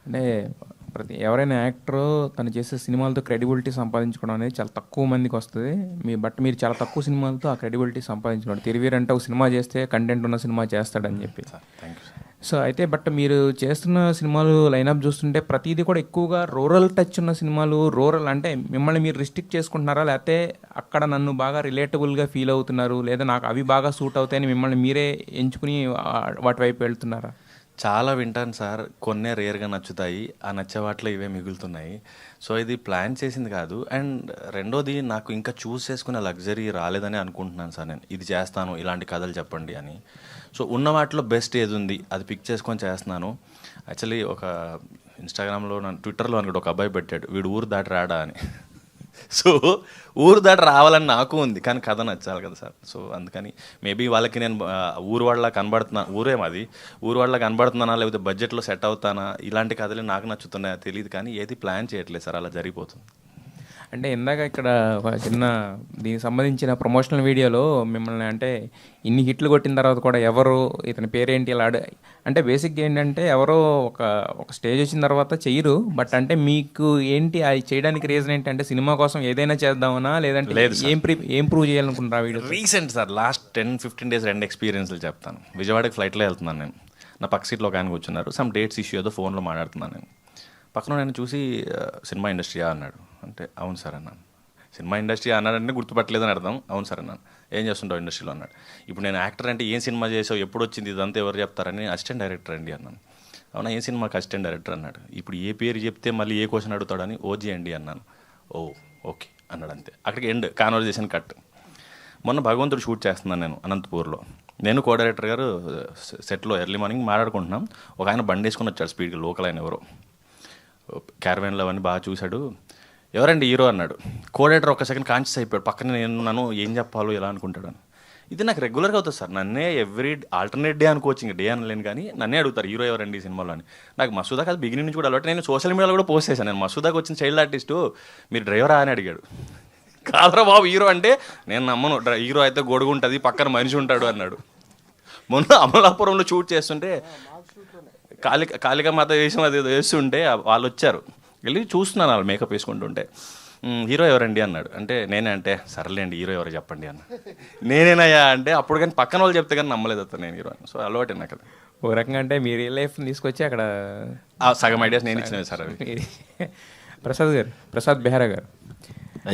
అంటే ఎవరైనా యాక్టర్ తను చేసే సినిమాలతో క్రెడిబిలిటీ సంపాదించుకోవడం అనేది చాలా తక్కువ మందికి వస్తుంది. మీరు చాలా తక్కువ సినిమాలతో ఆ క్రెడిబిలిటీ సంపాదించుకోండి. తిరివీర్ అంటే ఒక సినిమా చేస్తే కంటెంట్ ఉన్న సినిమా చేస్తాడని చెప్పి. Thank you sir. సో అయితే మీరు చేస్తున్న సినిమాలు లైనప్ చూస్తుంటే ప్రతిదీ కూడా ఎక్కువగా రూరల్ టచ్ ఉన్న సినిమాలు. రూరల్ అంటే మిమ్మల్ని మీరు రిస్ట్రిక్ట్ చేసుకుంటున్నారా, లేకపోతే అక్కడ నన్ను బాగా రిలేటబుల్గా ఫీల్ అవుతున్నారు, లేదా నాకు అవి బాగా సూట్ అవుతాయని మిమ్మల్ని మీరే ఎంచుకుని వాటి వైపు వెళ్తున్నారా? చాలా వింటాను సార్, కొన్నే రేర్గా నచ్చుతాయి, ఆ నచ్చే వాటిలో ఇవే మిగులుతున్నాయి. సో ఇది ప్లాన్ చేసింది కాదు. అండ్ రెండోది, నాకు ఇంకా చూస్ చేసుకునే లగ్జరీ రాలేదని అనుకుంటున్నాను సార్. నేను ఇది చేస్తాను, ఇలాంటి కథలు చెప్పండి అని. సో ఉన్న వాటిలో బెస్ట్ ఏది ఉంది అది పిక్ చేసుకొని చేస్తున్నాను. యాక్చువల్లీ ఒక ఇన్స్టాగ్రామ్లో, ట్విట్టర్లో అనుకుంటే ఒక అబ్బాయి పెట్టాడు, వీడు ఊరు దాటి రాడా అని. సో ఊరు దాటి రావాలని నాకు ఉంది, కానీ కథ నచ్చాలి కదా సార్. సో అందుకని మేబీ వాళ్ళకి నేను ఊరు వాళ్ళ కనబడుతున్నా, ఊరే మాది, ఊరు వాళ్ళ కనబడుతున్నానా, లేకపోతే బడ్జెట్లో సెట్ అవుతానా, ఇలాంటి కథలు నాకు నచ్చుతున్నాయా తెలియదు, కానీ ఏది ప్లాన్ చేయట్లేదు సార్, అలా జరిగిపోతుంది. అంటే ఇందాక ఇక్కడ ఒక చిన్న దీనికి సంబంధించిన ప్రమోషనల్ వీడియోలో మిమ్మల్ని అంటే ఇన్ని హిట్లు కొట్టిన తర్వాత కూడా ఎవరు ఇతని పేరేంటి ఇలా అంటే బేసిక్గా ఏంటంటే ఎవరో ఒక స్టేజ్ వచ్చిన తర్వాత చెయ్యరు. బట్ అంటే మీకు ఏంటి అది చేయడానికి రీజన్ ఏంటంటే సినిమా కోసం ఏదైనా చేద్దామనా, లేదంటే ఏం ప్రూవ్ చేయాలనుకుంటున్నారు video? Recent sir, last 10-15 days 2 ఎక్స్పీరియన్స్లు చెప్తాను. విజయవాడకి ఫ్లైట్లో వెళ్తున్నాను నేను, నా పక్క సీట్లో ఒక ఆయన కూర్చున్నారు. సమ్ డేట్స్ ఇష్యూ ఏదో ఫోన్లో మాట్లాడుతున్నాను నేను. పక్కన నేను చూసి సినిమా ఇండస్ట్రీయా అన్నాడు. అంటే అవును సార్ అన్నాను. సినిమా ఇండస్ట్రీ అన్నాడంటే గుర్తుపట్టలేదని అర్థం. అవును సార్ అన్నాను. ఏం చేస్తుంటావు ఇండస్ట్రీలో అన్నాడు. ఇప్పుడు నేను యాక్టర్ అంటే ఏం సినిమా చేసావు, ఎప్పుడు వచ్చింది, ఇదంతా ఎవరు చెప్తారని, అసిస్టెంట్ డైరెక్టర్ అండి అన్నాను. అవునా, ఏ సినిమాకి అసిస్టెంట్ డైరెక్టర్ అన్నాడు. ఇప్పుడు ఏ పేరు చెప్తే మళ్ళీ ఏ క్వశ్చన్ అడుగుతాడని ఓజీ అండి అన్నాను. ఓ ఓకే అన్నాడు, అంతే. అక్కడికి ఎండ్, కాన్వర్జేషన్ కట్. మొన్న భగవంతుడు షూట్ చేస్తున్నాను నేను అనంతపూర్లో. నేను కో డైరెక్టర్ గారు సెట్లో ఎర్లీ మార్నింగ్ మాట్లాడుకుంటున్నాం. ఒక ఆయన బండి వేసుకొని వచ్చాడు స్పీడ్గా, లోకల్ ఆయన ఎవరో, క్యారవాన్లో అవన్నీ బాగా చూశాడు. ఎవరండి హీరో అన్నాడు. కోడేటర్ ఒక సెకండ్ కాన్షియస్ అయిపోయాడు, పక్కన నేను నన్ను ఏం చెప్పాలో ఎలా అనుకుంటాడు అని. ఇది నాకు రెగ్యులర్గా అవుతుంది సార్. నన్నే ఎవ్రీ ఆల్టర్నేట్ డే అనుకోవచ్చు, ఇంకా డే అనలేను, కానీ నన్నే అడుగుతారు హీరో ఎవరండి ఈ సినిమాలో అని. నాకు మసూదాకి అది బిగినింగ్ నుంచి కూడా అలవాటు. నేను సోషల్ మీడియాలో కూడా పోస్ట్ చేశాను, నేను మసూదాకి వచ్చిన చైల్డ్ ఆర్టిస్టు మీరు డ్రైవరా అని అడిగాడు. కాదరా బాబు హీరో అంటే, నేను నమ్మను, హీరో అయితే గొడుగు ఉంటుంది, పక్కన మనిషి ఉంటాడు అన్నాడు. మొన్న అమలాపురంలో షూట్ చేస్తుంటే కాళికామాత వేషం అది వేస్తుంటే వాళ్ళు వచ్చారు, వెళ్ళి చూస్తున్నాను వాళ్ళు మేకప్ వేసుకుంటుంటే. హీరో ఎవరండి అన్నాడు. అంటే నేనే, అంటే సర్లేండి హీరో ఎవరో చెప్పండి అన్న. నేనేనయ్యా అంటే అప్పుడు, కానీ పక్కన వాళ్ళు చెప్తే కానీ నమ్మలేదు అతను నేను హీరో అని. సో అలవాటే నాకు అది. ఒక రకంగా అంటే మీ రియల్ లైఫ్ తీసుకొచ్చి అక్కడ సగం ఐడియాస్ నేను ఇచ్చినవి సార్ అవి. ప్రసాద్ బెహ్రా గారు,